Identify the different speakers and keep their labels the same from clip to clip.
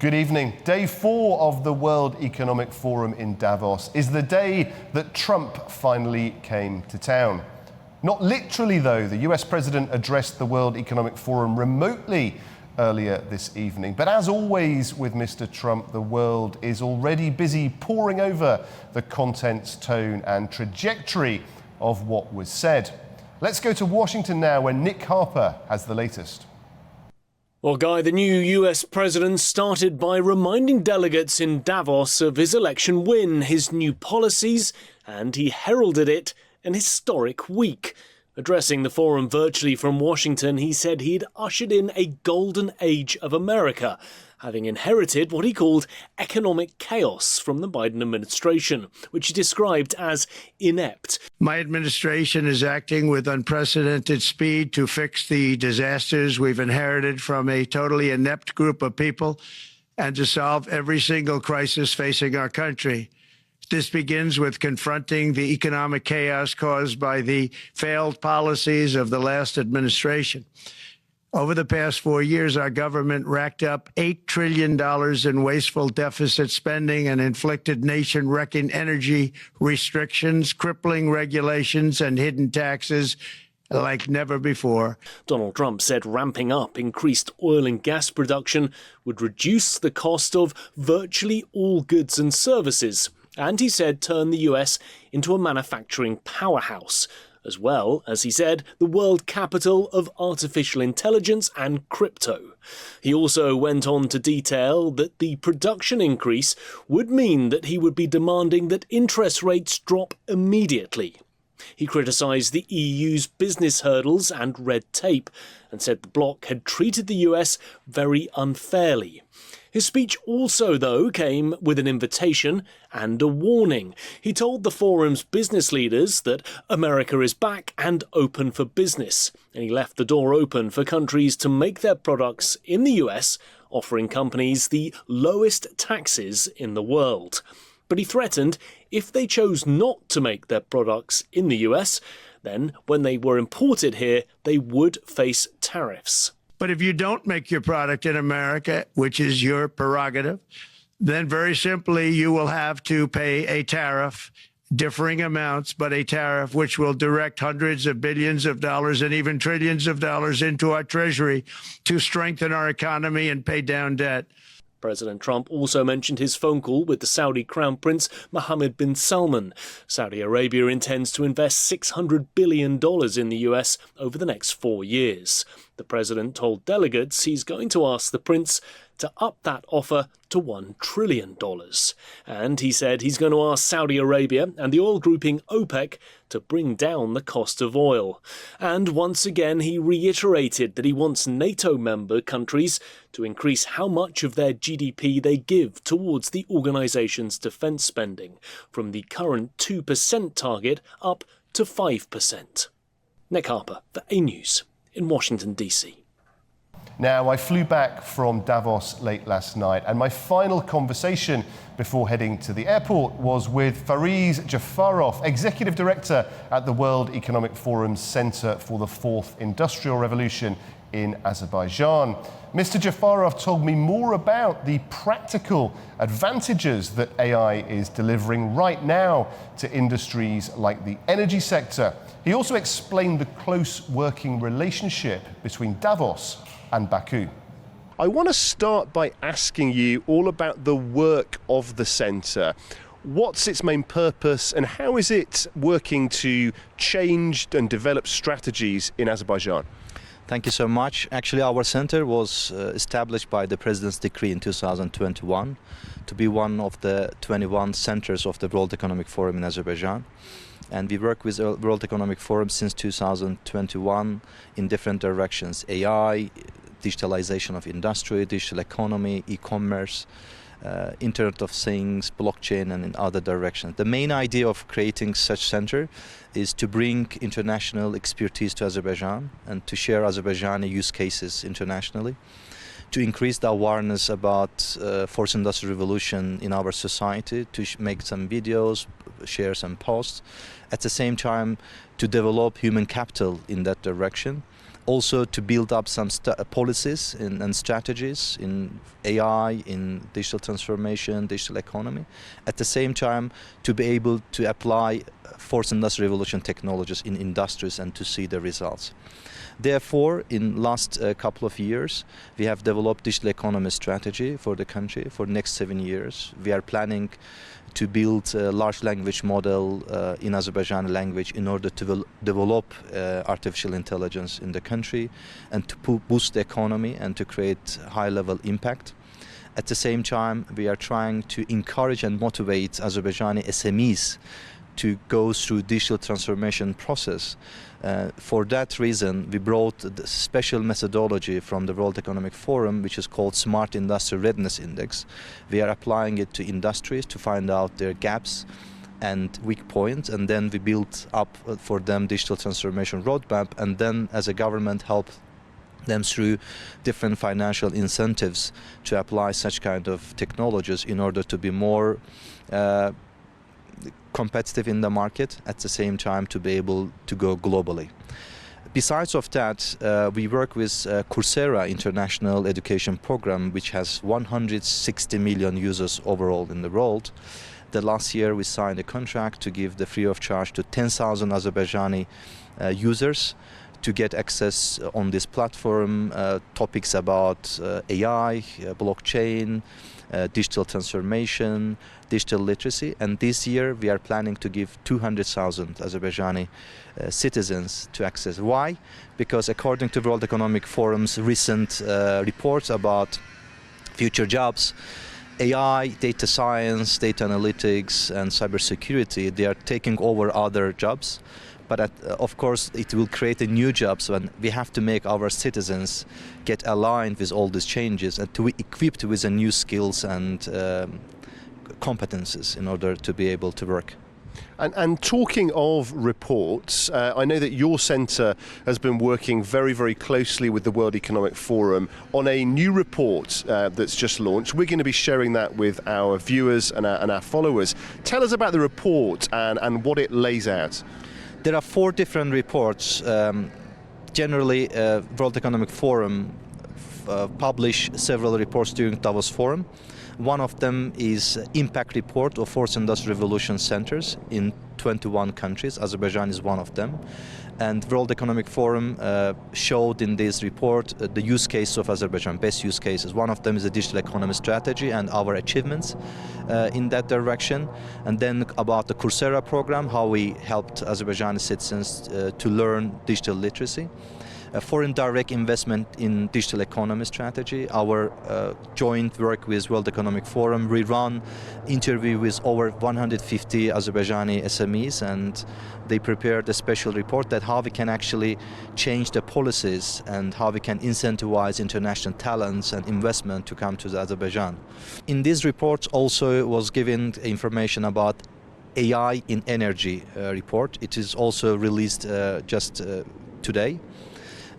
Speaker 1: Good evening. Day 4 of the World Economic Forum in Davos is the day that Trump finally came to town. Not literally, though. The US president addressed the World Economic Forum remotely earlier this evening. But as always with Mr. Trump, the world is already busy poring over the contents, tone and trajectory of what was said. Let's go to Washington now, where Nick Harper has the latest.
Speaker 2: Well, Guy, the new US president started by reminding delegates in Davos of his election win, his new policies, and he heralded it an historic week. Addressing the forum virtually from Washington, he said he'd ushered in a golden age of America, having inherited what he called economic chaos from the Biden administration, which he described as inept.
Speaker 3: My administration is acting with unprecedented speed to fix the disasters we've inherited from a totally inept group of people and to solve every single crisis facing our country. This begins with confronting the economic chaos caused by the failed policies of the last administration. Over the past 4 years, our government racked up $8 trillion in wasteful deficit spending and inflicted nation-wrecking energy restrictions, crippling regulations, and hidden taxes like never before.
Speaker 2: Donald Trump said ramping up increased oil and gas production would reduce the cost of virtually all goods and services, and he said turn the US into a manufacturing powerhouse, as well as, he said, the world capital of artificial intelligence and crypto. He also went on to detail that the production increase would mean that he would be demanding that interest rates drop immediately. He criticised the EU's business hurdles and red tape and said the bloc had treated the US very unfairly. His speech also, though, came with an invitation and a warning. He told the forum's business leaders that America is back and open for business, and he left the door open for countries to make their products in the US, offering companies the lowest taxes in the world. But he threatened if they chose not to make their products in the US, then when they were imported here, they would face tariffs.
Speaker 3: But if you don't make your product in America, which is your prerogative, then very simply you will have to pay a tariff, differing amounts, but a tariff which will direct hundreds of billions of dollars and even trillions of dollars into our treasury to strengthen our economy and pay down debt.
Speaker 2: President Trump also mentioned his phone call with the Saudi Crown Prince Mohammed bin Salman. Saudi Arabia intends to invest $600 billion in the US over the next 4 years. The president told delegates he's going to ask the prince to up that offer to $1 trillion. And he said he's going to ask Saudi Arabia and the oil grouping OPEC to bring down the cost of oil. And once again, he reiterated that he wants NATO member countries to increase how much of their GDP they give towards the organisation's defence spending, from the current 2% target up to 5%. Nick Harper for AnewZ in Washington, D.C.
Speaker 1: Now, I flew back from Davos late last night, and my final conversation before heading to the airport was with Fariz Jafarov, Executive Director at the World Economic Forum's Centre for the Fourth Industrial Revolution in Azerbaijan. Mr. Jafarov told me more about the practical advantages that AI is delivering right now to industries like the energy sector. He also explained the close working relationship between Davos and Baku. I want to start by asking you all about the work of the centre. What's its main purpose and how is it working to change and develop strategies in Azerbaijan?
Speaker 4: Thank you so much. Actually, our center was established by the President's decree in 2021 to be one of the 21 centers of the World Economic Forum in Azerbaijan. And we work with the World Economic Forum since 2021 in different directions: AI, digitalization of industry, digital economy, e-commerce, Internet of Things, blockchain, and in other directions. The main idea of creating such center is to bring international expertise to Azerbaijan and to share Azerbaijani use cases internationally, to increase the awareness about Fourth Industrial Revolution in our society, to make some videos, share some posts. At the same time, to develop human capital in that direction, also to build up some policies and strategies in AI, in digital transformation, digital economy. At the same time, to be able to apply Fourth Industrial Revolution technologies in industries and to see the results. Therefore, in last couple of years, we have developed digital economy strategy for the country for the next 7 years. We are planning to build a large language model in Azerbaijani language in order to develop artificial intelligence in the country and to boost the economy and to create high-level impact. At the same time, we are trying to encourage and motivate Azerbaijani SMEs to go through digital transformation process. For that reason, we brought the special methodology from the World Economic Forum, which is called Smart Industry Readiness Index. We are applying it to industries to find out their gaps and weak points, and then we build up for them digital transformation roadmap, and then as a government help them through different financial incentives to apply such kind of technologies in order to be more competitive in the market, at the same time to be able to go globally. Besides of that, we work with Coursera International Education Program, which has 160 million users overall in the world. The last year we signed a contract to give the free of charge to 10,000 Azerbaijani users to get access on this platform, topics about AI, blockchain, digital transformation, digital literacy, and this year we are planning to give 200,000 Azerbaijani citizens to access. Why? Because according to World Economic Forum's recent reports about future jobs, AI, data science, data analytics, and cybersecurity, they are taking over other jobs. But of course, it will create a new jobs, and we have to make our citizens get aligned with all these changes and to be equipped with the new skills and competences in order to be able to work.
Speaker 1: And talking of reports, I know that your centre has been working very, very closely with the World Economic Forum on a new report that's just launched. We're going to be sharing that with our viewers and our followers. Tell us about the report and what it lays out.
Speaker 4: There are 4 different reports. Generally, World Economic Forum publish several reports during Davos Forum. One of them is impact report of Fourth Industrial Revolution centers in 21 countries. Azerbaijan is one of them. And World Economic Forum showed in this report the use case of Azerbaijan, best use cases. One of them is the digital economy strategy and our achievements in that direction. And then about the Coursera program, how we helped Azerbaijani citizens to learn digital literacy. Foreign direct investment in digital economy strategy, our joint work with World Economic Forum. We run interview with over 150 Azerbaijani SMEs, and they prepared a special report that how we can actually change the policies and how we can incentivize international talents and investment to come to Azerbaijan. In this report also was given information about AI in energy report. It is also released just today.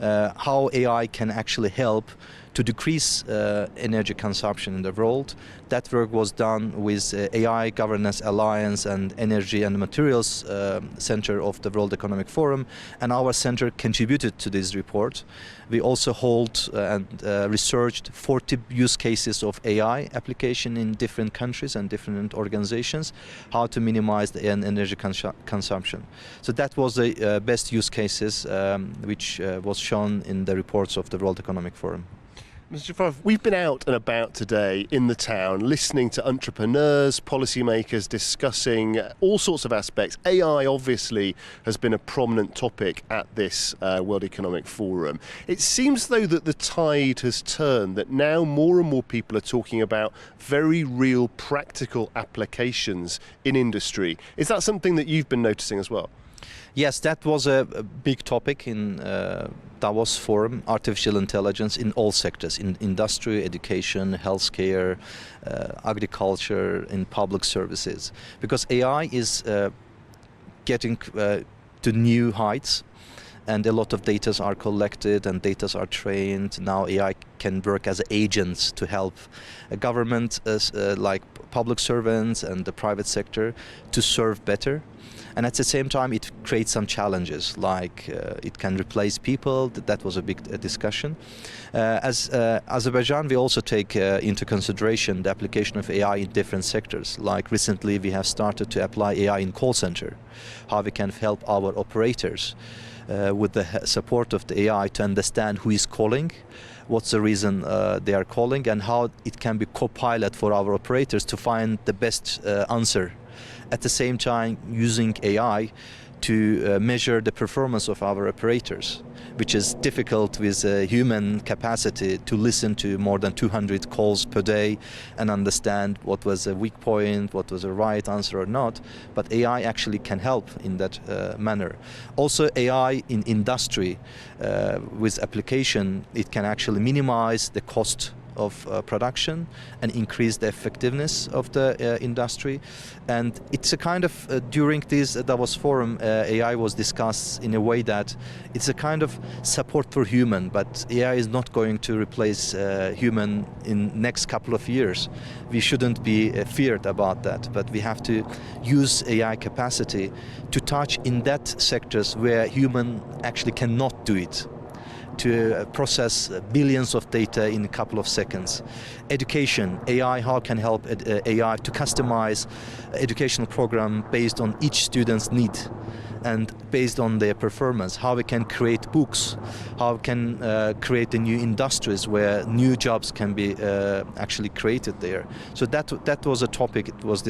Speaker 4: How AI can actually help to decrease energy consumption in the world. That work was done with AI Governance Alliance and Energy and Materials Center of the World Economic Forum, and our center contributed to this report. We also hold and researched 40 use cases of AI application in different countries and different organizations, how to minimize the energy consumption. So that was the best use cases which was shown in the reports of the World Economic Forum.
Speaker 1: Mr. Jafarov, we've been out and about today in the town listening to entrepreneurs, policymakers discussing all sorts of aspects. AI obviously has been a prominent topic at this World Economic Forum. It seems though that the tide has turned, that now more and more people are talking about very real practical applications in industry. Is that something that you've been noticing as well?
Speaker 4: Yes, that was a big topic in Davos Forum, artificial intelligence in all sectors, in industry, education, healthcare, agriculture, in public services. Because AI is getting to new heights, and a lot of data are collected and data are trained. Now AI can work as agents to help a government, like public servants and the private sector, to serve better. And at the same time, it creates some challenges, like it can replace people. That was a big discussion. As Azerbaijan, we also take into consideration the application of AI in different sectors. Like recently, we have started to apply AI in call center, how we can help our operators with the support of the AI to understand who is calling, what's the reason they are calling, and how it can be co-pilot for our operators to find the best answer. At the same time, using AI to measure the performance of our operators, which is difficult with human capacity to listen to more than 200 calls per day and understand what was a weak point, what was a right answer or not. But AI actually can help in that manner. Also, AI in industry, with application, it can actually minimize the cost of production and increase the effectiveness of the industry. And it's a kind of, during this Davos forum, AI was discussed in a way that it's a kind of support for human, but AI is not going to replace human in next couple of years. We shouldn't be feared about that, but we have to use AI capacity to touch in that sectors where human actually cannot do it, to process billions of data in a couple of seconds. Education, AI, how can help AI to customize educational program based on each student's need and based on their performance, how we can create books, how we can create the new industries where new jobs can be actually created there. So that was a topic. It was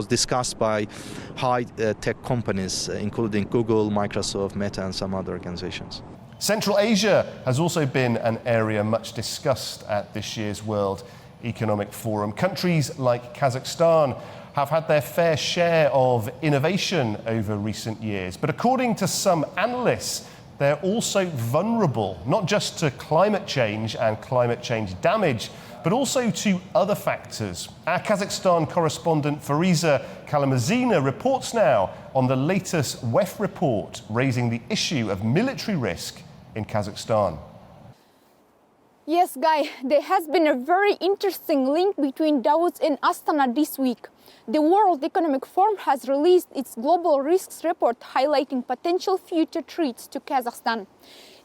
Speaker 4: discussed by high tech companies, including Google, Microsoft, Meta, and some other organizations.
Speaker 1: Central Asia has also been an area much discussed at this year's World Economic Forum. Countries like Kazakhstan have had their fair share of innovation over recent years. But according to some analysts, they're also vulnerable, not just to climate change and climate change damage, but also to other factors. Our Kazakhstan correspondent Fariza Kalamazina reports now on the latest WEF report raising the issue of military risk in Kazakhstan.
Speaker 5: Yes, Guy, there has been a very interesting link between Davos and Astana this week. The World Economic Forum has released its Global Risks Report highlighting potential future threats to Kazakhstan.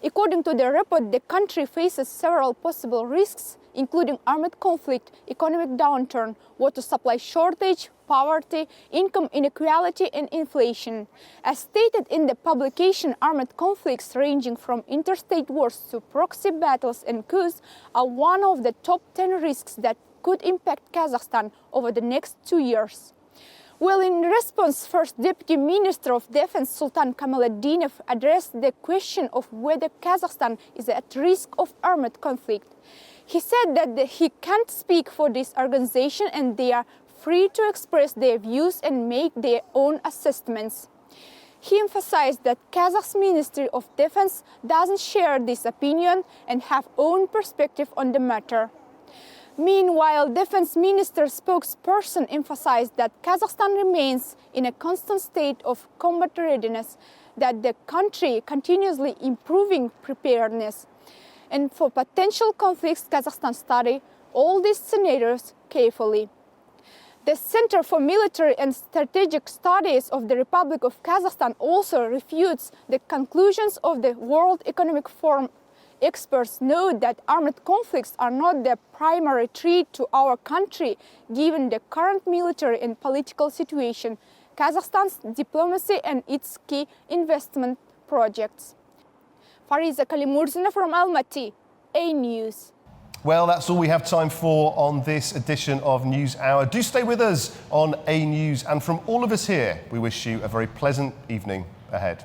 Speaker 5: According to the report, the country faces several possible risks, including armed conflict, economic downturn, water supply shortage, poverty, income inequality, and inflation. As stated in the publication, armed conflicts ranging from interstate wars to proxy battles and coups are one of the top 10 risks that could impact Kazakhstan over the next 2 years. Well, in response, First Deputy Minister of Defense Sultan Kamaladinov addressed the question of whether Kazakhstan is at risk of armed conflict. He said that he can't speak for this organization and they are free to express their views and make their own assessments. He emphasized that Kazakh's Ministry of Defense doesn't share this opinion and have own perspective on the matter. Meanwhile, Defense Minister spokesperson emphasized that Kazakhstan remains in a constant state of combat readiness, that the country continuously improving preparedness. And for potential conflicts, Kazakhstan study all these scenarios carefully. The Center for Military and Strategic Studies of the Republic of Kazakhstan also refutes the conclusions of the World Economic Forum. Experts note that armed conflicts are not the primary threat to our country, given the current military and political situation, Kazakhstan's diplomacy and its key investment projects. Fariza Kalimurdzina from Almaty, AnewZ.
Speaker 1: Well, that's all we have time for on this edition of NewsHour. Do stay with us on AnewZ, and from all of us here, we wish you a very pleasant evening ahead.